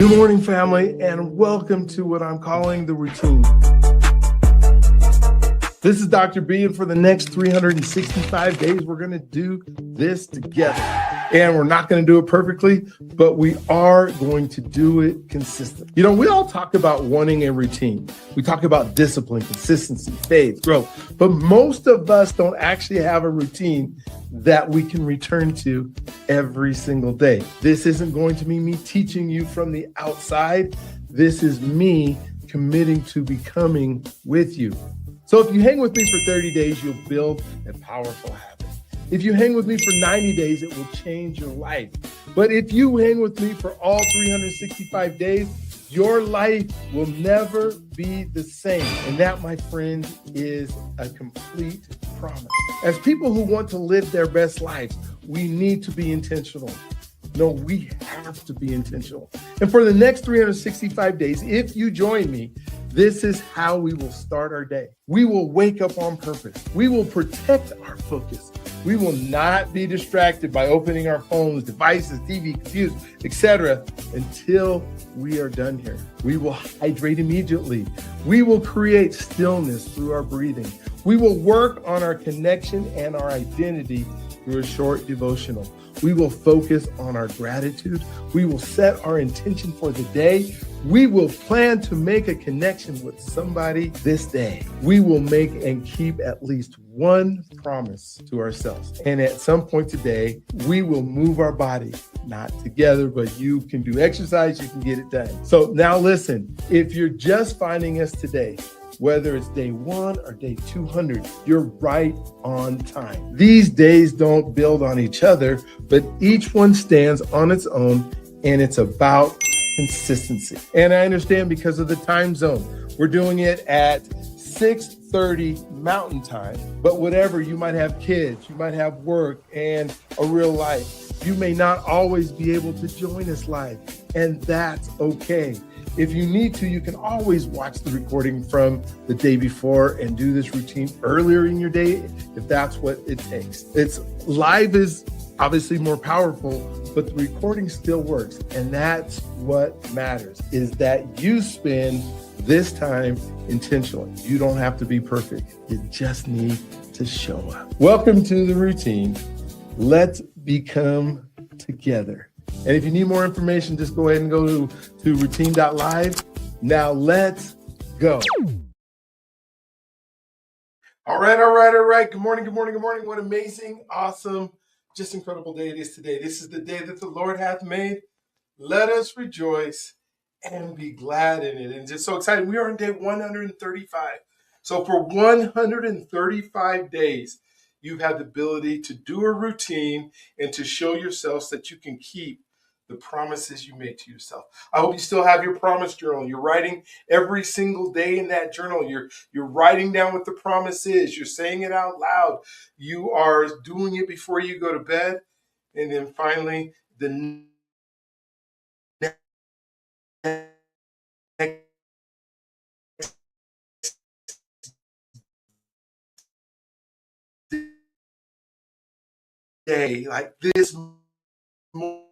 Good morning, family, and welcome to what I'm calling the routine. This is Dr. B, and for the next 365 days, we're going to do this together. And we're not going to do it perfectly, but we are going to do it consistently. You know, we all talk about wanting a routine. We talk about discipline, consistency, faith, growth, but most of us don't actually have a routine that we can return to every single day. This isn't going to be me teaching you from the outside. This is me committing to becoming with you. So if you hang with me for 30 days, you'll build a powerful habit. If you hang with me for 90 days, it will change your life. But if you hang with me for all 365 days, your life will never be the same. And that, my friend, is a complete promise. As people who want to live their best lives, we need to be intentional. No, we have to be intentional. And for the next 365 days, if you join me, this is how we will start our day. We will wake up on purpose. We will protect our focus. We will not be distracted by opening our phones, devices, TV, computers, etc. until we are done here. We will hydrate immediately. We will create stillness through our breathing. We will work on our connection and our identity through a short devotional. We will focus on our gratitude. We will set our intention for the day. We will plan to make a connection with somebody this day. We will make and keep at least one promise to ourselves. And at some point today, we will move our body, not together, but you can do exercise, you can get it done. So now listen, if you're just finding us today, whether it's day 1 or day 200, you're right on time. These days don't build on each other, but each one stands on its own, and it's about consistency. And I understand because of the time zone, we're doing it at 6:30 Mountain Time, but whatever, you might have kids, you might have work and a real life. You may not always be able to join us live, and that's okay. If you need to, you can always watch the recording from the day before and do this routine earlier in your day if that's what it takes. It's live is obviously more powerful, but the recording still works. And that's what matters, is that you spend this time intentionally. You don't have to be perfect. You just need to show up. Welcome to the routine. Let's become together. And if you need more information, just go ahead and go to routine.live. Now let's go. All right. Good morning. What amazing, awesome, just incredible day it is today. This is the day that the Lord hath made. Let us rejoice and be glad in it. And just so excited. We are on day 135. So for 135 days, you've had the ability to do a routine and to show yourselves that you can keep the promises you make to yourself. I hope you still have your promise journal. You're writing every single day in that journal. You're writing down what the promise is. You're saying it out loud. You are doing it before you go to bed. And then finally, the next day, like this morning,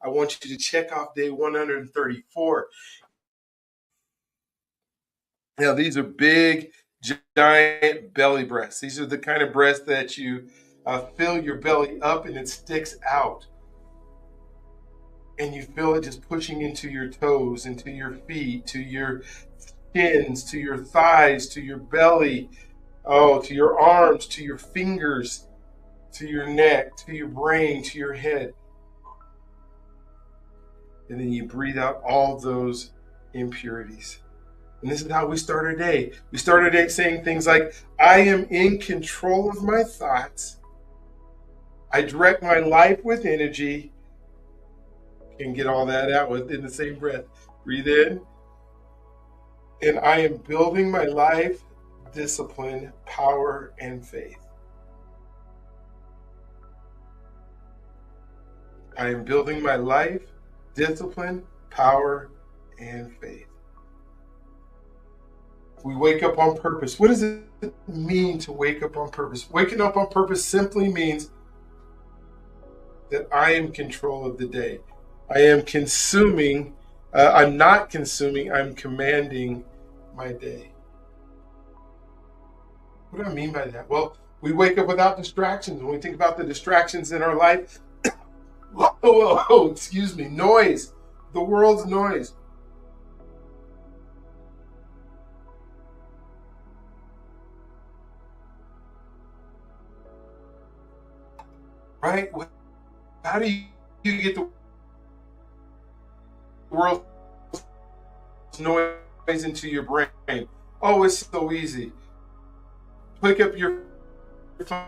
I want you to check off day 134. Now, these are big, giant belly breaths. These are the kind of breaths that you fill your belly up and it sticks out. And you feel it just pushing into your toes, into your feet, to your shins, to your thighs, to your belly, to your arms, to your fingers, to your neck, to your brain, to your head. And then you breathe out all those impurities. And this is how we start our day. We start our day saying things like, I am in control of my thoughts. I direct my life with energy. And get all that out within the same breath. Breathe in. And I am building my life, discipline, power, and faith. I am building my life, discipline, power, and faith. We wake up on purpose. What does it it mean to wake up on purpose? Waking up on purpose simply means that I am in control of the day. I am consuming, I'm not consuming, I'm commanding my day. What do I mean by that? Well, we wake up without distractions. When we think about the distractions in our life, excuse me, noise, the world's noise. Right? How do you get the world's noise into your brain? Oh, it's so easy. Pick up your phone,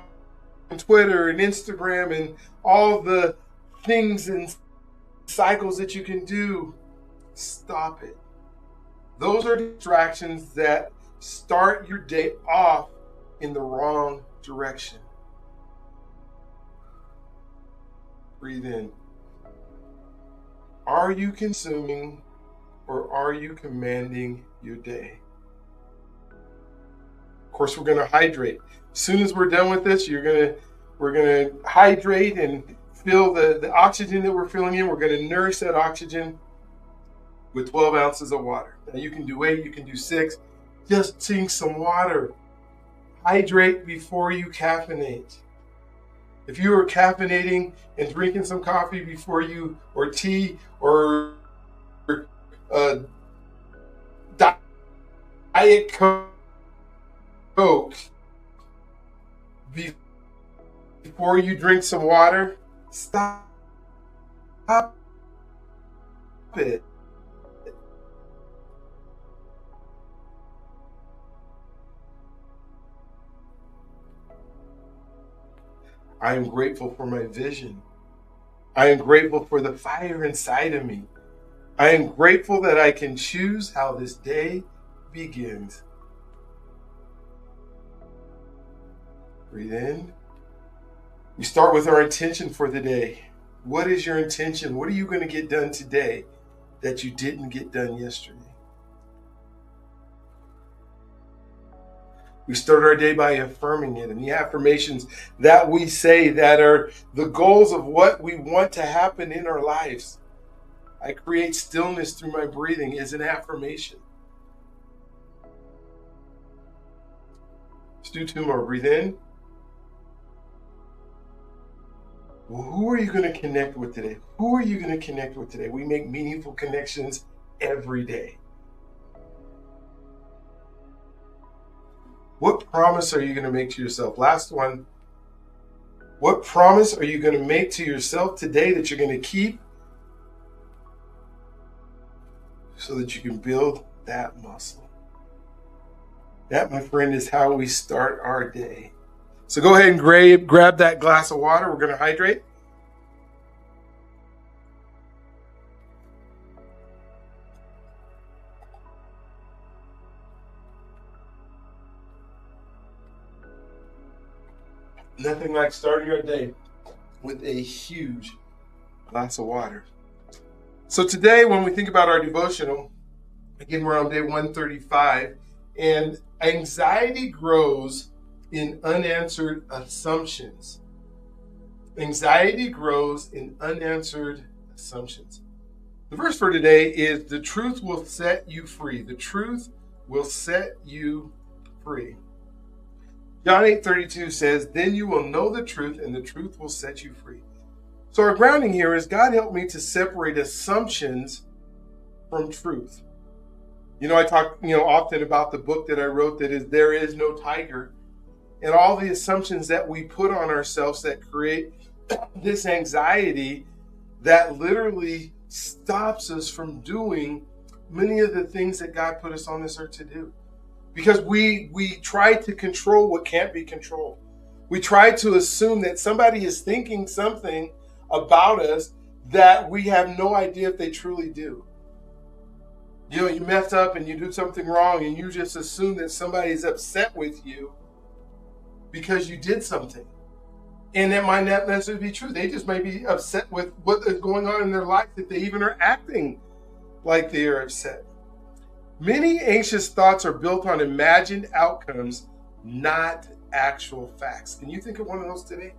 Twitter and Instagram and all the things and cycles that you can do. Stop it. Those are distractions that start your day off in the wrong direction. Breathe in. Are you consuming or are you commanding your day? Of course, we're going to hydrate. As soon as we're done with this, we're going to hydrate and feel the oxygen that we're filling in. We're going to nourish that oxygen with 12 ounces of water. Now you can do 8, you can do 6. Just drink some water. Hydrate before you caffeinate. If you are caffeinating and drinking some coffee before you, or tea, or Diet Coke before you drink some water, stop it. I am grateful for my vision. I am grateful for the fire inside of me. I am grateful that I can choose how this day begins. Breathe in. We start with our intention for the day. What is your intention? What are you going to get done today that you didn't get done yesterday? We start our day by affirming it, and the affirmations that we say that are the goals of what we want to happen in our lives. I create stillness through my breathing is an affirmation. Let's do 2 more. Breathe in. Well, who are you going to connect with today? Who are you going to connect with today? We make meaningful connections every day. What promise are you going to make to yourself? Last one. What promise are you going to make to yourself today that you're going to keep so that you can build that muscle? That, my friend, is how we start our day. So go ahead and grab that glass of water. We're going to hydrate. Nothing like starting your day with a huge glass of water. So today, when we think about our devotional, again, we're on day 135, and anxiety grows in unanswered assumptions. Anxiety grows in unanswered assumptions. The verse for today is, the truth will set you free. The truth will set you free. John 8:32 says, then you will know the truth, and the truth will set you free. So our grounding here is, God help me to separate assumptions from truth. I talk, often about the book that I wrote that is There Is No Tiger, and all the assumptions that we put on ourselves that create this anxiety that literally stops us from doing many of the things that God put us on this earth to do. Because we try to control what can't be controlled. We try to assume that somebody is thinking something about us that we have no idea if they truly do. You mess up and you do something wrong and you just assume that somebody's upset with you because you did something. And that might not necessarily be true. They just may be upset with what is going on in their life, that they even are acting like they are upset. Many anxious thoughts are built on imagined outcomes, not actual facts. Can you think of one of those today?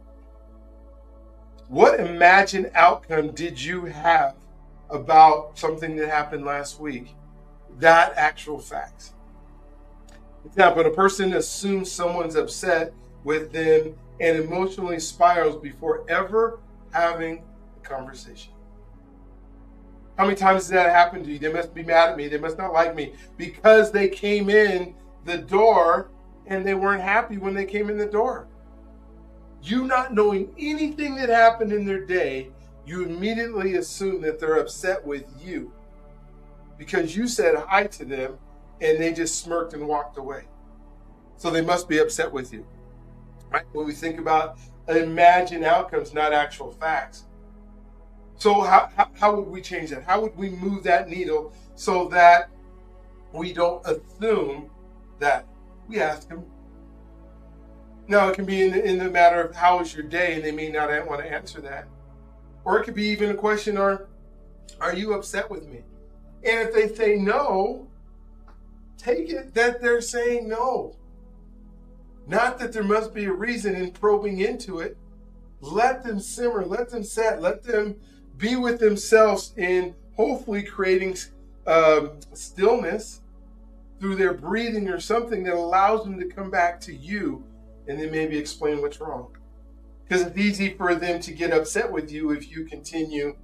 What imagined outcome did you have about something that happened last week? Not actual facts. For example, a person assumes someone's upset with them and emotionally spirals before ever having a conversation. How many times does that happen to you? They must be mad at me. They must not like me because they came in the door and they weren't happy when they came in the door. You not knowing anything that happened in their day, you immediately assume that they're upset with you because you said hi to them and they just smirked and walked away. So they must be upset with you. Right? When we think about imagined outcomes, not actual facts. So how would we change that? How would we move that needle so that we don't assume that? We ask them. Now, it can be in the matter of how was your day, and they may not want to answer that. Or it could be even a question, are you upset with me? And if they say no, take it that they're saying no. Not that there must be a reason in probing into it. Let them simmer, let them set, let them be with themselves in hopefully creating stillness through their breathing or something that allows them to come back to you and then maybe explain what's wrong. Because it's easy for them to get upset with you if you continue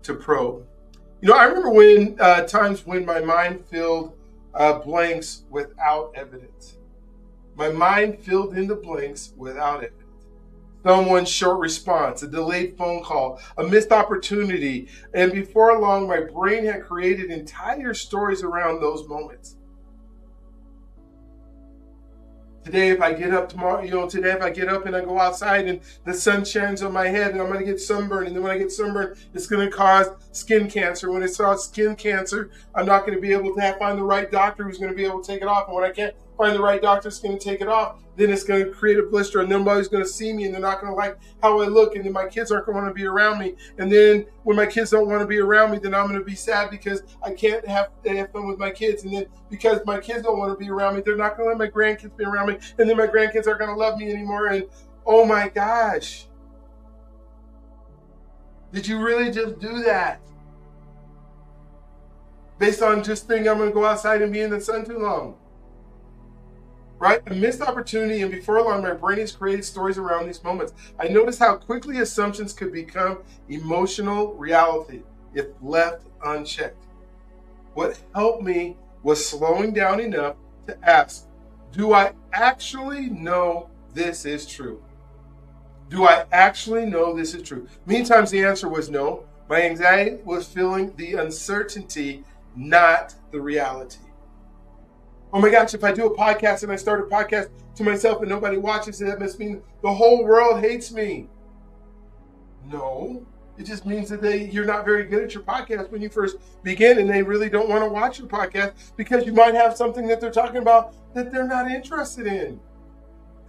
to probe. You know, I remember when times when my mind filled blanks without evidence. My mind filled in the blanks without evidence. Someone's short response, a delayed phone call, a missed opportunity. And before long, my brain had created entire stories around those moments. Today, if I get up tomorrow, today if I get up and I go outside and the sun shines on my head and I'm going to get sunburned. And then when I get sunburned, it's going to cause skin cancer. When it's causes skin cancer, I'm not going to be able to find the right doctor who's going to be able to take it off. And when I can't find the right doctor who's going to take it off, then it's going to create a blister and nobody's going to see me and they're not going to like how I look. And then my kids aren't going to want to be around me. And then when my kids don't want to be around me, then I'm going to be sad because I can't have fun with my kids. And then because my kids don't want to be around me, they're not going to let my grandkids be around me. And then my grandkids aren't going to love me anymore. And oh my gosh, did you really just do that? Based on just thinking I'm going to go outside and be in the sun too long. Right? A missed opportunity, and before long, my brain has created stories around these moments. I noticed how quickly assumptions could become emotional reality if left unchecked. What helped me was slowing down enough to ask, do I actually know this is true? Do I actually know this is true? Many times the answer was no. My anxiety was feeling the uncertainty, not the reality. Oh my gosh, if I do a podcast and I start a podcast to myself and nobody watches it, that must mean the whole world hates me. No, it just means that you're not very good at your podcast when you first begin and they really don't want to watch your podcast because you might have something that they're talking about that they're not interested in.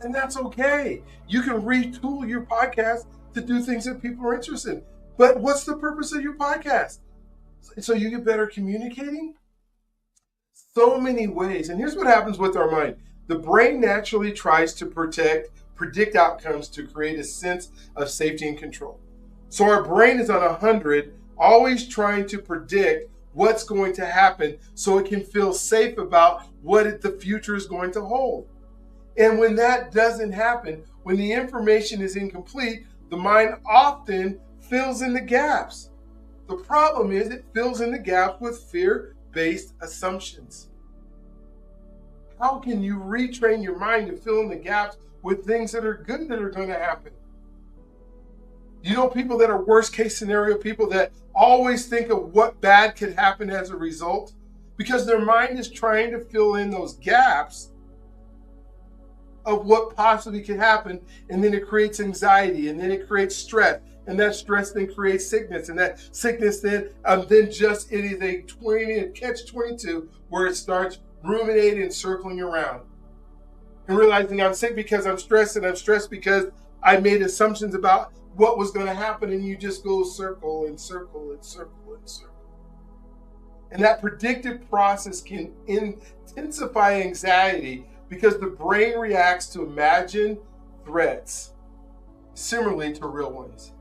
And that's okay. You can retool your podcast to do things that people are interested in. But what's the purpose of your podcast? So you get better communicating? So many ways. And here's what happens with our mind. The brain naturally tries to predict outcomes to create a sense of safety and control. So our brain is on 100, always trying to predict what's going to happen so it can feel safe about what the future is going to hold. And when that doesn't happen, when the information is incomplete, the mind often fills in the gaps. The problem is it fills in the gaps with fear-based assumptions. How can you retrain your mind to fill in the gaps with things that are good that are going to happen? You know, people that are worst case scenario, people that always think of what bad could happen as a result, because their mind is trying to fill in those gaps of what possibly could happen, and then it creates anxiety, and then it creates stress, and that stress then creates sickness, and that sickness then just it is a catch-22 where it starts ruminating and circling around and realizing I'm sick because I'm stressed, and I'm stressed because I made assumptions about what was going to happen, and you just go circle and circle and circle and circle. And that predictive process can intensify anxiety Because the brain reacts to imagined threats similarly to real ones.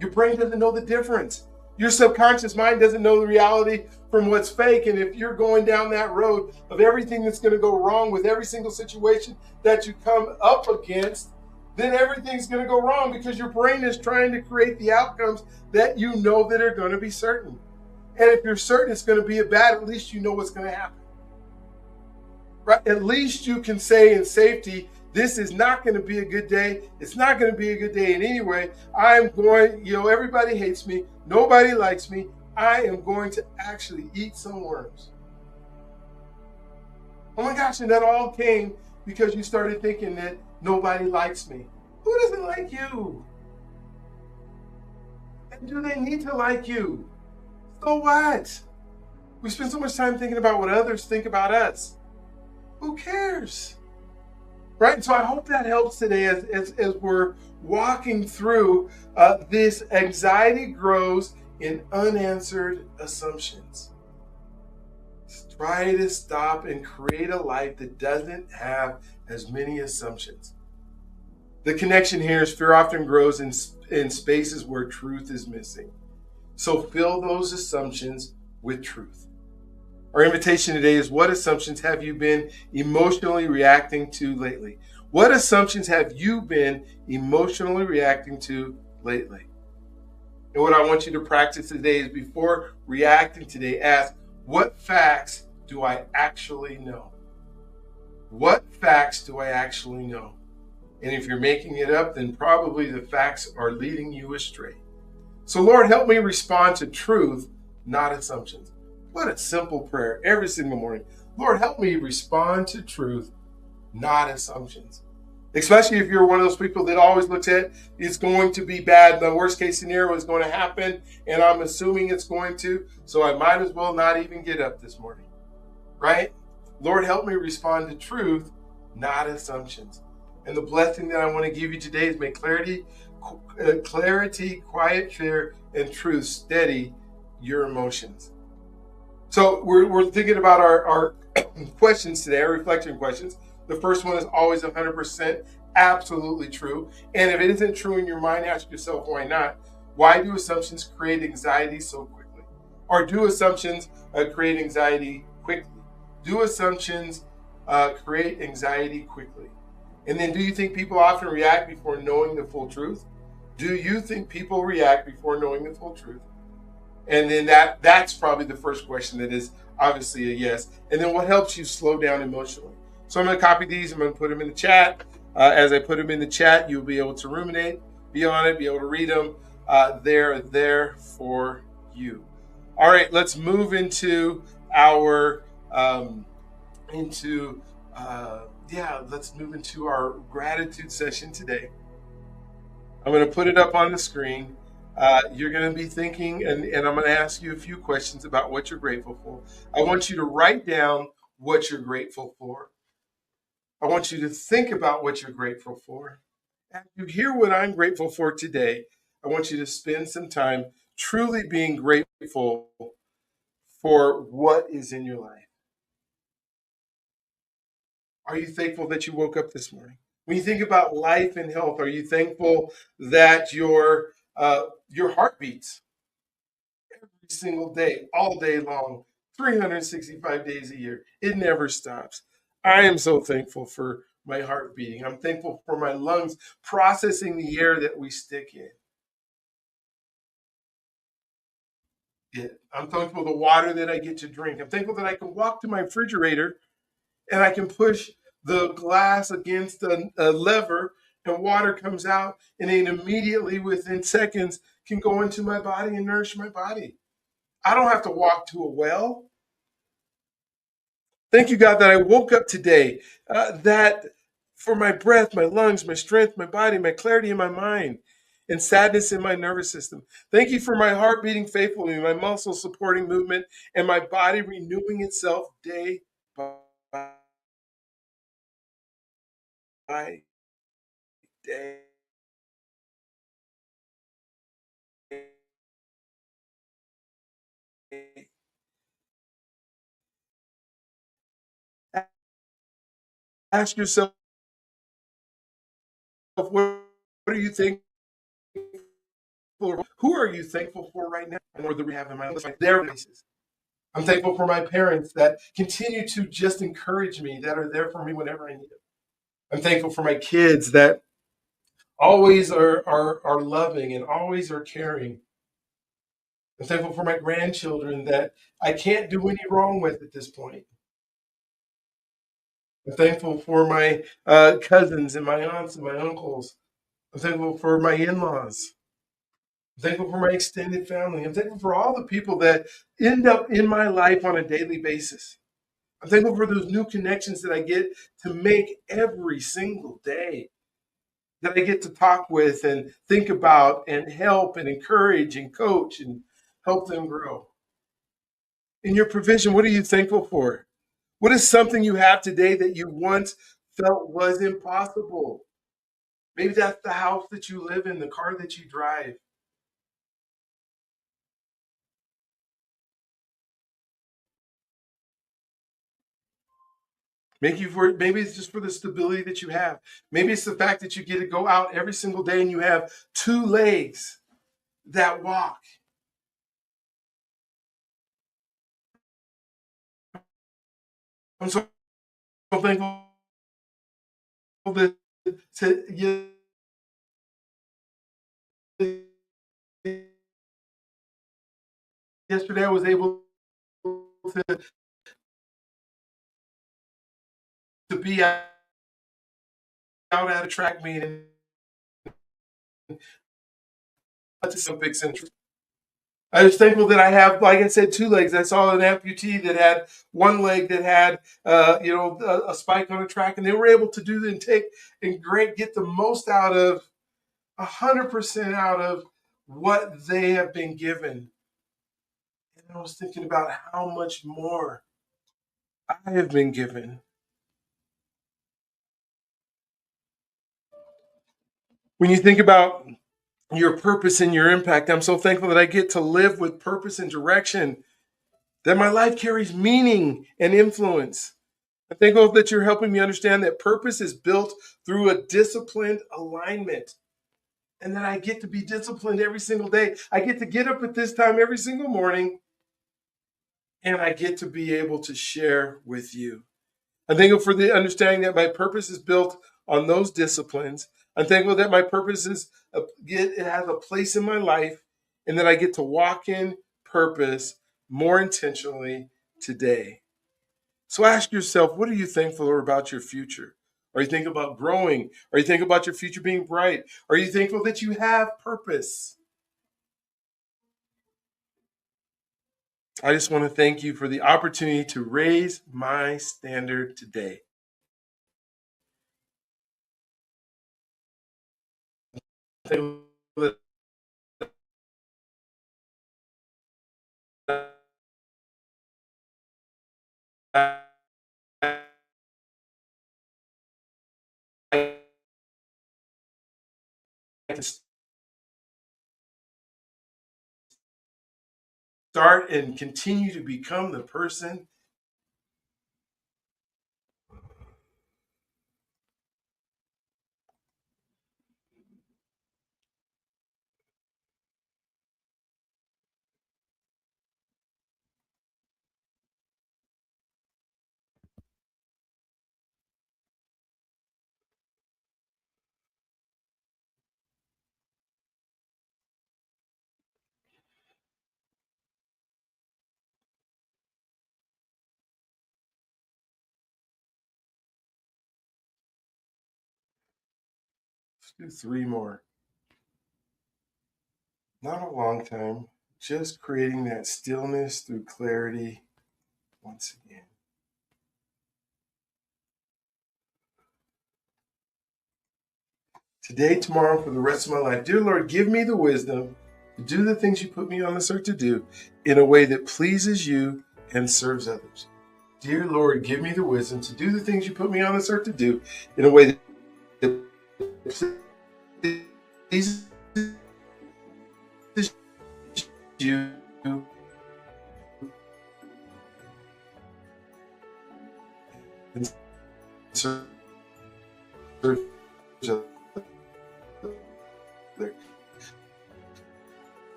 Your brain doesn't know the difference. Your subconscious mind doesn't know the reality from what's fake. And if you're going down that road of everything that's going to go wrong with every single situation that you come up against, then everything's going to go wrong because your brain is trying to create the outcomes that you know that are going to be certain. And if you're certain it's going to be a bad, at least you know what's going to happen. Right? At least you can say in safety, this is not going to be a good day. It's not going to be a good day in any way. I'm going, everybody hates me. Nobody likes me. I am going to actually eat some worms. Oh my gosh, and that all came because you started thinking that nobody likes me. Who doesn't like you? And do they need to like you? So what? We spend so much time thinking about what others think about us. Who cares? Right? And so I hope that helps today as we're walking through this anxiety grows in unanswered assumptions. Try to stop and create a life that doesn't have as many assumptions. The connection here is fear often grows in spaces where truth is missing. So fill those assumptions with truth. Our invitation today is, what assumptions have you been emotionally reacting to lately? What assumptions have you been emotionally reacting to lately? And what I want you to practice today is, before reacting today, ask, what facts do I actually know? What facts do I actually know? And if you're making it up, then probably the facts are leading you astray. So Lord, help me respond to truth, not assumptions. What a simple prayer every single morning. Lord, help me respond to truth, not assumptions. Especially if you're one of those people that always looks at it's going to be bad. The worst case scenario is going to happen, and I'm assuming it's going to, so I might as well not even get up this morning. Right? Lord, help me respond to truth, not assumptions. And the blessing that I want to give you today is, may clarity, quiet fear, and truth steady your emotions. So we're thinking about our questions today, our reflection questions. The first one is always 100% absolutely true. And if it isn't true in your mind, ask yourself, why not? Why do assumptions create anxiety so quickly? Or do assumptions create anxiety quickly? Do assumptions create anxiety quickly? And then, do you think people often react before knowing the full truth? Do you think people react before knowing the full truth? And then that's probably the first question that is obviously a yes. And then, what helps you slow down emotionally? So I'm going to copy these. I'm going to put them in the chat. As I put them in the chat, you'll be able to ruminate, be on it, be able to read them. They're there for you. All right, let's move into our let's move into our gratitude session today. I'm going to put it up on the screen. You're going to be thinking, and I'm going to ask you a few questions about what you're grateful for. I want you to write down what you're grateful for. I want you to think about what you're grateful for. After you hear what I'm grateful for today, I want you to spend some time truly being grateful for what is in your life. Are you thankful that you woke up this morning? When you think about life and health, are you thankful that your heart beats every single day, all day long, 365 days a year? It never stops. I am so thankful for my heart beating. I'm thankful for my lungs processing the air that we stick in. I'm thankful for the water that I get to drink. I'm thankful that I can walk to my refrigerator and I can push the glass against a lever and water comes out, and then immediately within seconds can go into my body and nourish my body. I don't have to walk to a well. Thank you, God, that I woke up today, that for my breath, my lungs, my strength, my body, my clarity in my mind, and sadness in my nervous system. Thank you for my heart beating faithfully, my muscles supporting movement, and my body renewing itself day by day. ask yourself, what are you thankful for? Who are you thankful for right now? And where we have in my life, their faces. I'm thankful for my parents that continue to just encourage me, that are there for me whenever I need them. I'm thankful for my kids that always are loving and always are caring. I'm thankful for my grandchildren that I can't do any wrong with at this point. I'm thankful for my cousins and my aunts and my uncles. I'm thankful for my in-laws. I'm thankful for my extended family. I'm thankful for all the people that end up in my life on a daily basis. I'm thankful for those new connections that I get to make every single day, that I get to talk with and think about and help and encourage and coach and help them grow. In your provision, what are you thankful for? What is something you have today that you once felt was impossible? Maybe that's the house that you live in, the car that you drive. Maybe it's just for the stability that you have. Maybe it's the fact that you get to go out every single day and you have two legs that walk. I'm so thankful that yesterday I was able to be out at a track meeting to some big central. I was thankful that I have, like I said, two legs. I saw an amputee that had one leg that had, a spike on a track, and they were able to do and take and get the most out of 100% out of what they have been given. And I was thinking about how much more I have been given. When you think about your purpose and your impact, I'm so thankful that I get to live with purpose and direction, that my life carries meaning and influence. I'm thankful that you're helping me understand that purpose is built through a disciplined alignment, and that I get to be disciplined every single day. I get to get up at this time every single morning, and I get to be able to share with you. I'm thankful for the understanding that my purpose is built on those disciplines. I'm thankful that my purpose it has a place in my life, and that I get to walk in purpose more intentionally today. So ask yourself, what are you thankful for about your future? Are you thinking about growing? Are you thinking about your future being bright? Are you thankful that you have purpose? I just want to thank you for the opportunity to raise my standard today. I can start and continue to become the person. Let's do three more. Not a long time, just creating that stillness through clarity once again. Today, tomorrow, for the rest of my life. Dear Lord, give me the wisdom to do the things you put me on this earth to do in a way that pleases you and serves others. Dear Lord, give me the wisdom to do the things you put me on this earth to do in a way that pleases you and serves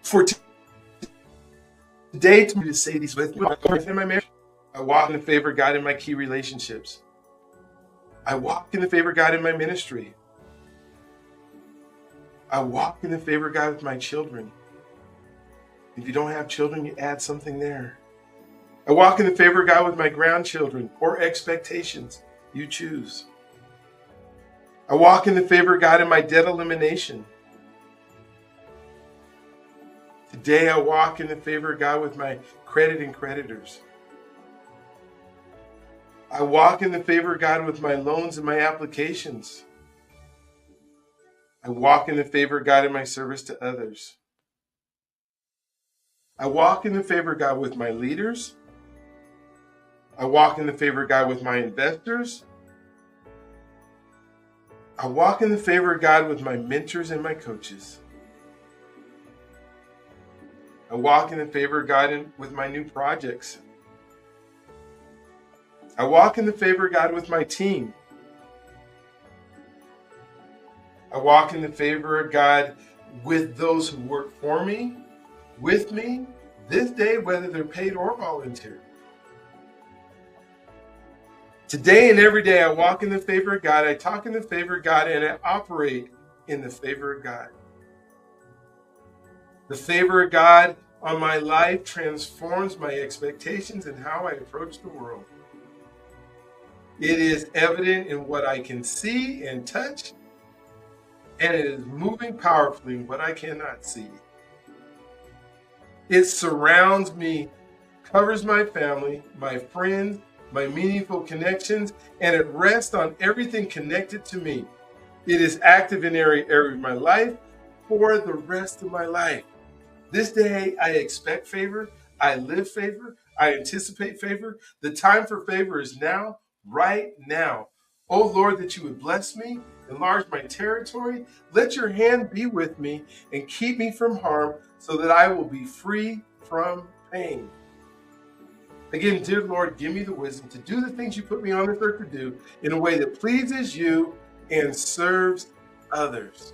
For today, to say these with me, in my marriage, I walk in the favor of God in my key relationships. I walk in the favor of God in my ministry. I walk in the favor of God with my children. If you don't have children, you add something there. I walk in the favor of God with my grandchildren or expectations. You choose. I walk in the favor of God in my debt elimination. Today, I walk in the favor of God with my credit and creditors. I walk in the favor of God with my loans and my applications. I walk in the favor of God in my service to others. I walk in the favor of God with my leaders. I walk in the favor of God with my investors. I walk in the favor of God with my mentors and my coaches. I walk in the favor of God with my new projects. I walk in the favor of God with my team. I walk in the favor of God with those who work for me, with me, this day, whether they're paid or volunteer. Today and every day, I walk in the favor of God, I talk in the favor of God, and I operate in the favor of God. The favor of God on my life transforms my expectations and how I approach the world. It is evident in what I can see and touch, and it is moving powerfully in what I cannot see. It surrounds me, covers my family, my friends, my meaningful connections, and it rests on everything connected to me. It is active in every area of my life for the rest of my life. This day, I expect favor. I live favor. I anticipate favor. The time for favor is now, right now. Oh Lord, that you would bless me, enlarge my territory. Let your hand be with me and keep me from harm so that I will be free from pain. Again, dear Lord, give me the wisdom to do the things you put me on this earth to do in a way that pleases you and serves others.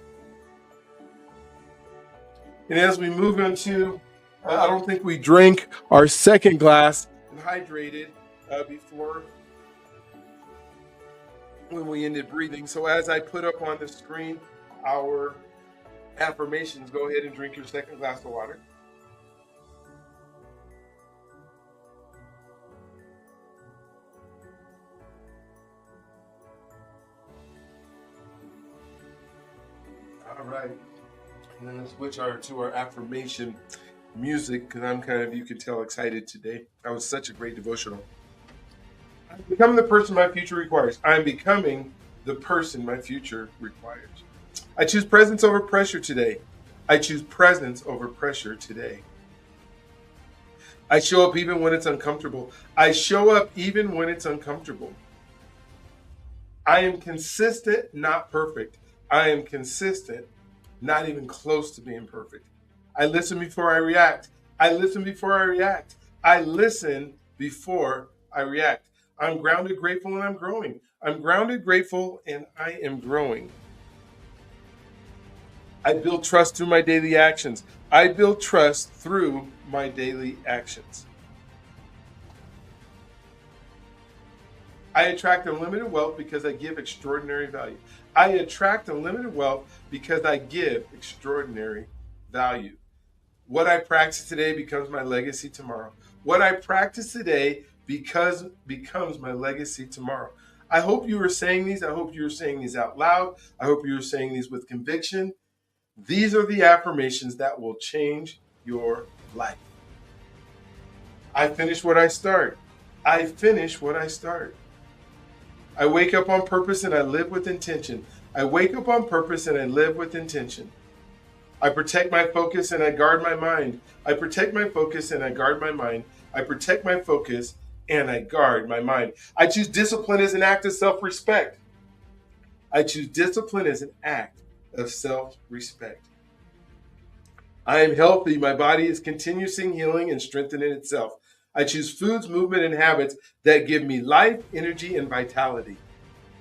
And as we move into, I don't think we drank our second glass and hydrated before when we ended breathing. So as I put up on the screen our affirmations, go ahead and drink your second glass of water. All right. And then let's switch to our affirmation music because I'm kind of, you can tell, excited today. That was such a great devotional. I'm becoming the person my future requires. I'm becoming the person my future requires. I choose presence over pressure today. I choose presence over pressure today. I show up even when it's uncomfortable. I show up even when it's uncomfortable. I am consistent, not perfect. I am consistent, not even close to being perfect. I listen before I react. I listen before I react. I listen before I react. I'm grounded, grateful, and I'm growing. I'm grounded, grateful, and I am growing. I build trust through my daily actions. I build trust through my daily actions. I attract unlimited wealth because I give extraordinary value. I attract unlimited wealth because I give extraordinary value. What I practice today becomes my legacy tomorrow. What I practice today becomes my legacy tomorrow. I hope you are saying these. I hope you are saying these out loud. I hope you are saying these with conviction. These are the affirmations that will change your life. I finish what I start. I finish what I start. I wake up on purpose and I live with intention. I wake up on purpose and I live with intention. I protect my focus and I guard my mind. I protect my focus and I guard my mind. I protect my focus and I guard my mind. I choose discipline as an act of self-respect. I choose discipline as an act of self-respect. I am healthy. My body is continuously healing and strengthening itself. I choose foods, movement, and habits that give me life, energy, and vitality.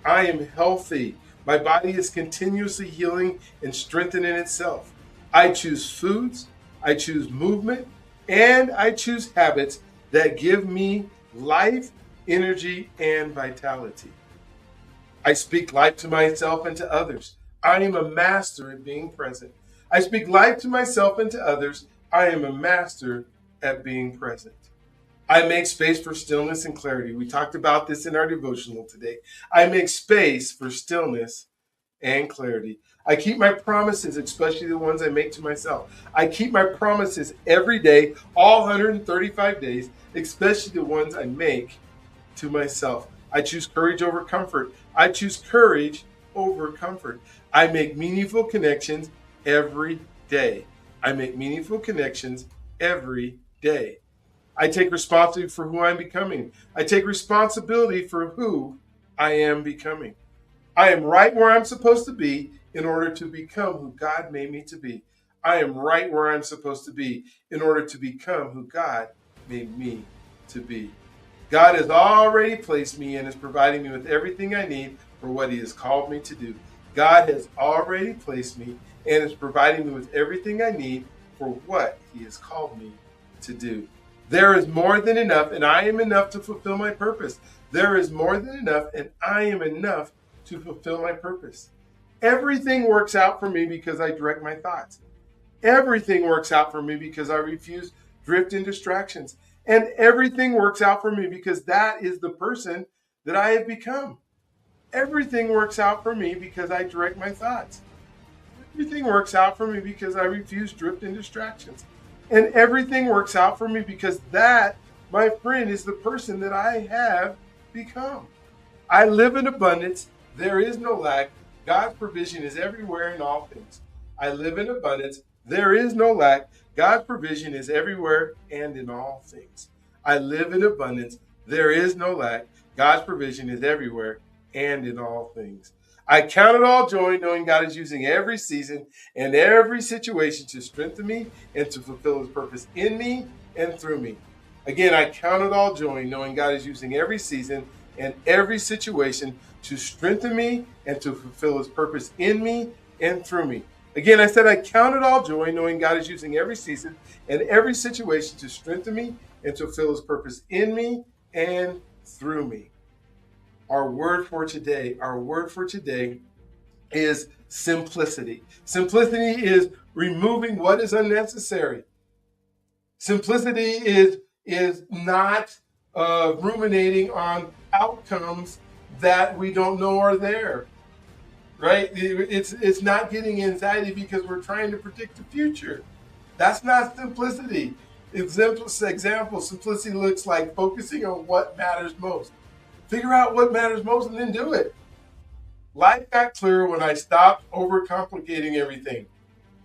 I am healthy. My body is continuously healing and strengthening itself. I choose foods, I choose movement, and I choose habits that give me life, energy, and vitality. I speak life to myself and to others. I am a master at being present. I speak life to myself and to others. I am a master at being present. I make space for stillness and clarity. We talked about this in our devotional today. I make space for stillness and clarity. I keep my promises, especially the ones I make to myself. I keep my promises every day, all 135 days, especially the ones I make to myself. I choose courage over comfort. I choose courage over comfort. I make meaningful connections every day. I make meaningful connections every day. I take responsibility for who I'm becoming. I take responsibility for who I am becoming. I am right where I'm supposed to be in order to become who God made me to be. I am right where I'm supposed to be in order to become who God made me to be. God has already placed me and is providing me with everything I need for what He has called me to do. God has already placed me and is providing me with everything I need for what He has called me to do. There is more than enough, and I am enough to fulfill my purpose. There is more than enough, and I am enough to fulfill my purpose. Everything works out for me because I direct my thoughts. Everything works out for me because I refuse drift and distractions. And everything works out for me because that is the person that I have become. Everything works out for me because I direct my thoughts. Everything works out for me because I refuse drift and distractions. And everything works out for me because that, my friend, is the person that I have become. I live in abundance. There is no lack. God's provision is everywhere in all things. I live in abundance. There is no lack. God's provision is everywhere and in all things. I live in abundance. There is no lack. God's provision is everywhere and in all things. I count it all joy knowing God is using every season and every situation to strengthen me and to fulfill His purpose in me and through me. Again, I count it all joy knowing God is using every season and every situation to strengthen me and to fulfill His purpose in me and through me. Again, I said I count it all joy knowing God is using every season and every situation to strengthen me and to fulfill His purpose in me and through me. Our word for today is simplicity. Simplicity is removing what is unnecessary. Simplicity is not ruminating on outcomes that we don't know are there, right? It's not getting anxiety because we're trying to predict the future. That's not simplicity. Example, simplicity looks like focusing on what matters most. Figure out what matters most and then do it. Life got clearer when I stopped overcomplicating everything.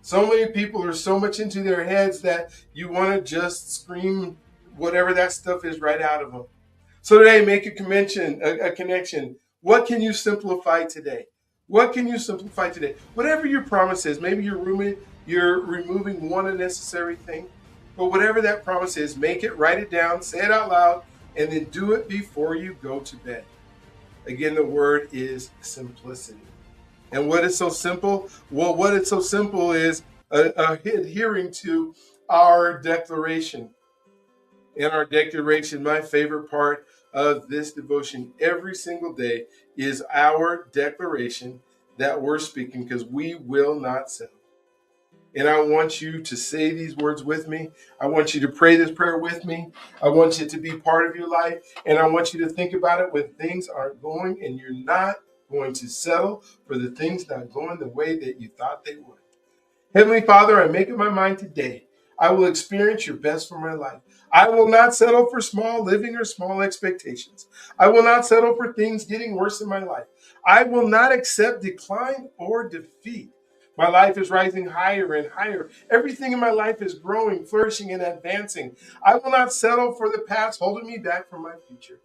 So many people are so much into their heads that you want to just scream whatever that stuff is right out of them. So today, make a connection. What can you simplify today? What can you simplify today? Whatever your promise is, maybe you're removing one unnecessary thing, but whatever that promise is, make it, write it down, say it out loud, and then do it before you go to bed. Again, the word is simplicity. And what is so simple? Well, what is so simple is adhering to our declaration. In our declaration, my favorite part of this devotion every single day is our declaration that we're speaking, because we will not settle. And I want you to say these words with me. I want you to pray this prayer with me. I want it to be part of your life. And I want you to think about it when things aren't going and you're not going to settle for the things not going the way that you thought they would. Heavenly Father, I make up my mind today. I will experience your best for my life. I will not settle for small living or small expectations. I will not settle for things getting worse in my life. I will not accept decline or defeat. My life is rising higher and higher. Everything in my life is growing, flourishing, and advancing. I will not settle for the past holding me back from my future.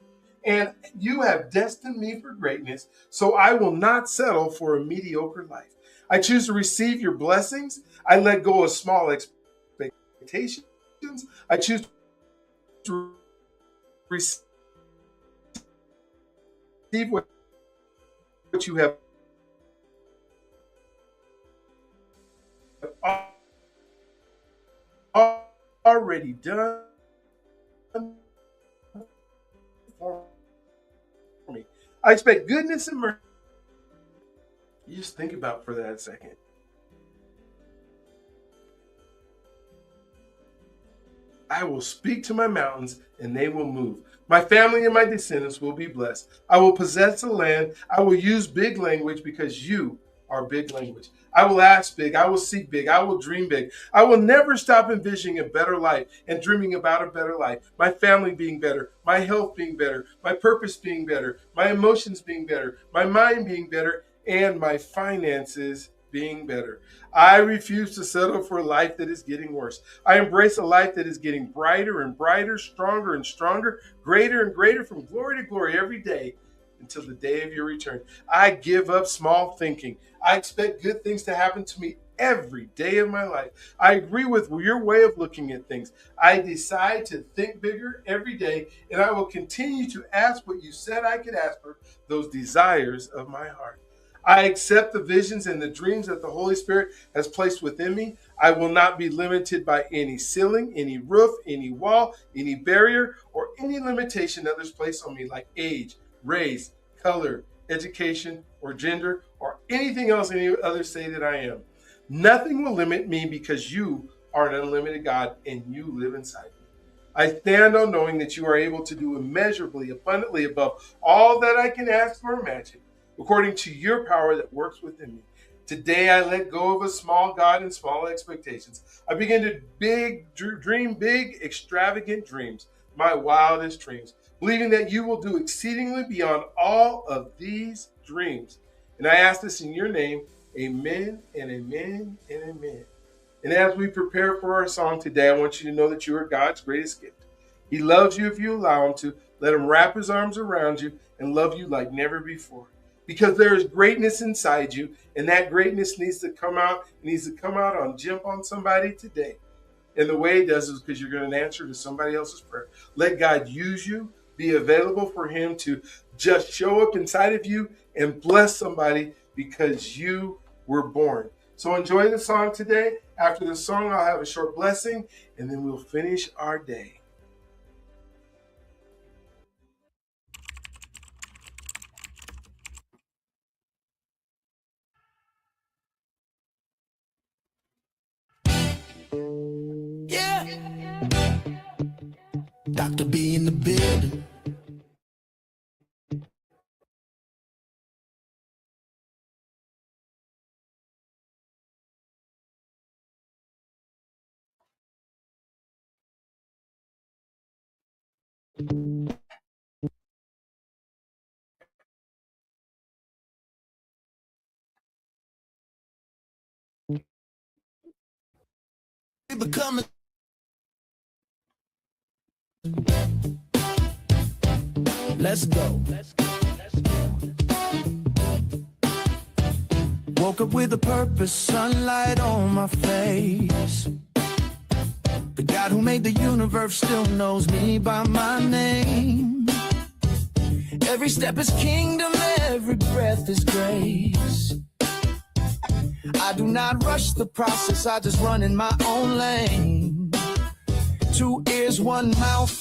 And you have destined me for greatness, so I will not settle for a mediocre life. I choose to receive your blessings. I let go of small expectations. I choose to receive what you have already done for me. I expect goodness and mercy. You just think about for that a second. I will speak to my mountains and they will move. My family and my descendants will be blessed. I will possess the land. I will use big language because you are big language. I will ask big. I will seek big. I will dream big. I will never stop envisioning a better life and dreaming about a better life. My family being better, my health being better, my purpose being better, my emotions being better, my mind being better, and my finances being better. I refuse to settle for a life that is getting worse. I embrace a life that is getting brighter and brighter, stronger and stronger, greater and greater, from glory to glory every day until the day of your return. I give up small thinking. I expect good things to happen to me every day of my life. I agree with your way of looking at things. I decide to think bigger every day, and I will continue to ask what you said I could ask for, those desires of my heart. I accept the visions and the dreams that the Holy Spirit has placed within me. I will not be limited by any ceiling, any roof, any wall, any barrier, or any limitation others place on me, like age, race, color, education, or gender, or anything else any others say that I am. Nothing will limit me because you are an unlimited God and you live inside me. I stand on knowing that you are able to do immeasurably, abundantly above all that I can ask or imagine, according to your power that works within me. Today, I let go of a small God and small expectations. I begin to dream big, extravagant dreams, my wildest dreams, believing that you will do exceedingly beyond all of these dreams. And I ask this in your name, amen and amen and amen. And as we prepare for our song today, I want you to know that you are God's greatest gift. He loves you if you allow him to. Let him wrap his arms around you and love you like never before. Because there is greatness inside you, and that greatness needs to come out. It needs to come out on Jump on Somebody today. And the way it does is because you're going to answer to somebody else's prayer. Let God use you. Be available for him to just show up inside of you and bless somebody because you were born. So enjoy the song today. After the song, I'll have a short blessing, and then we'll finish our day. Dr.B in the building. Becoming. Let's go. Woke up with a purpose, sunlight on my face. The God who made the universe still knows me by my name. Every step is kingdom, every breath is grace. I do not rush the process, I just run in my own lane. 2 ears, 1 mouth,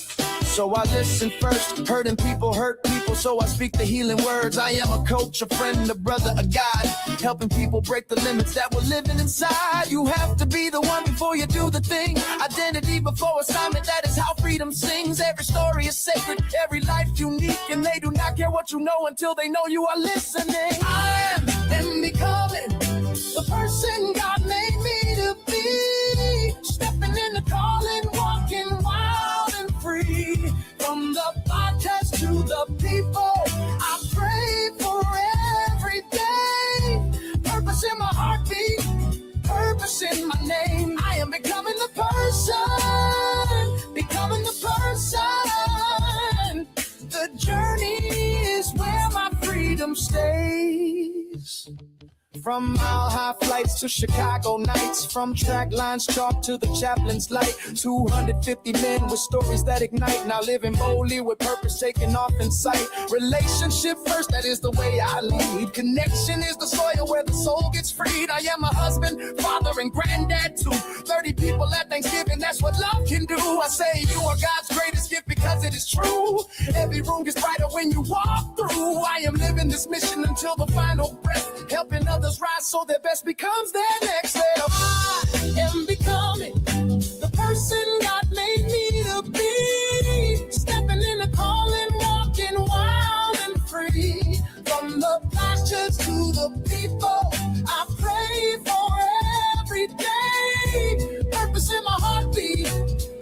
so I listen first. Hurting people hurt people, so I speak the healing words. I am a coach, a friend, a brother, a guide, helping people break the limits that were living inside. You have to be the one before you do the thing. Identity before assignment, that is how freedom sings. Every story is sacred, every life unique, and they do not care what you know until they know you are listening. I am becoming the person God made me to be. Stepping in the calling, walking wild and free. From the podcast to the people, I pray for every day. Purpose in my heartbeat, purpose in my name. I am becoming the person, becoming the person. The journey is where my freedom stays. From mile-high flights to Chicago nights, from track lines chalk to the chaplain's light. 250 men with stories that ignite, now living boldly with purpose taking off in sight. Relationship first, that is the way I lead. Connection is the soil where the soul gets freed. I am a husband, father, and granddad too. 30 people at Thanksgiving, that's what love can do. I say you are God's greatest gift because it is true. Every room gets brighter when you walk through. I am living this mission until the final breath, helping others rise so their best becomes their next step. I am becoming the person God made me to be, stepping in the calling, walking wild and free. From the pastures to the people, I pray for every day. Purpose in my heartbeat,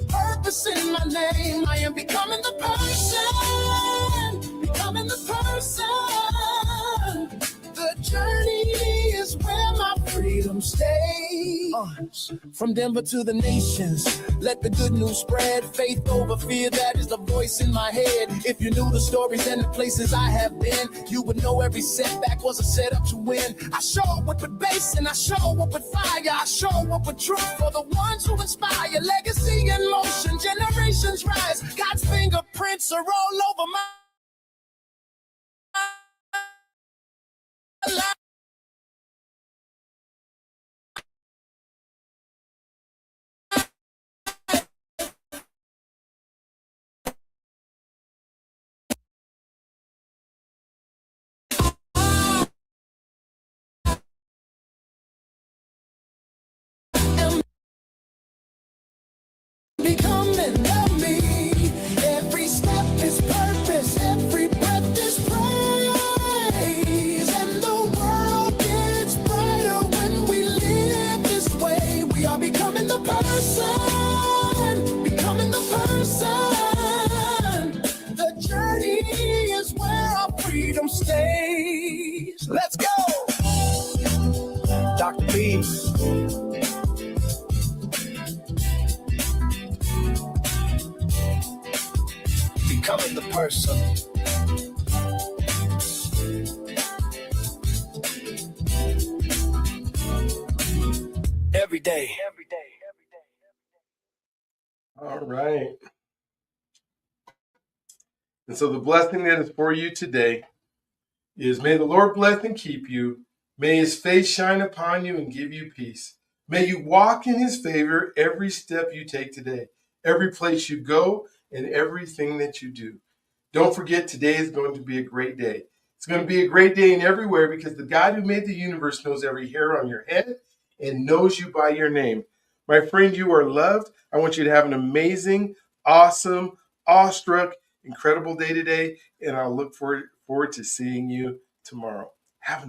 purpose in my name. I am becoming the person, becoming the person. The journey is where my freedom stays. From Denver to the nations, let the good news spread. Faith over fear, that is the voice in my head. If you knew the stories and the places I have been, you would know every setback was a setup to win. I show up with bass and I show up with fire. I show up with truth for the ones who inspire. Legacy in motion, generations rise. God's fingerprints are all over my life. Becoming of me. Every step is purpose, every breath is praise, and the world gets brighter when we live this way. We are becoming the person, becoming the person. The journey is where our freedom stays. Let's go, Dr.B. Becoming the person. Every day. All right. And so the blessing that is for you today is, may the Lord bless and keep you. May his face shine upon you and give you peace. May you walk in his favor every step you take today, every place you go, and everything that you do. Don't forget, today is going to be a great day. It's going to be a great day in everywhere because the God who made the universe knows every hair on your head and knows you by your name. My friend, you are loved. I want you to have an amazing, awesome, awestruck, incredible day today, and I'll look forward to seeing you tomorrow. Have an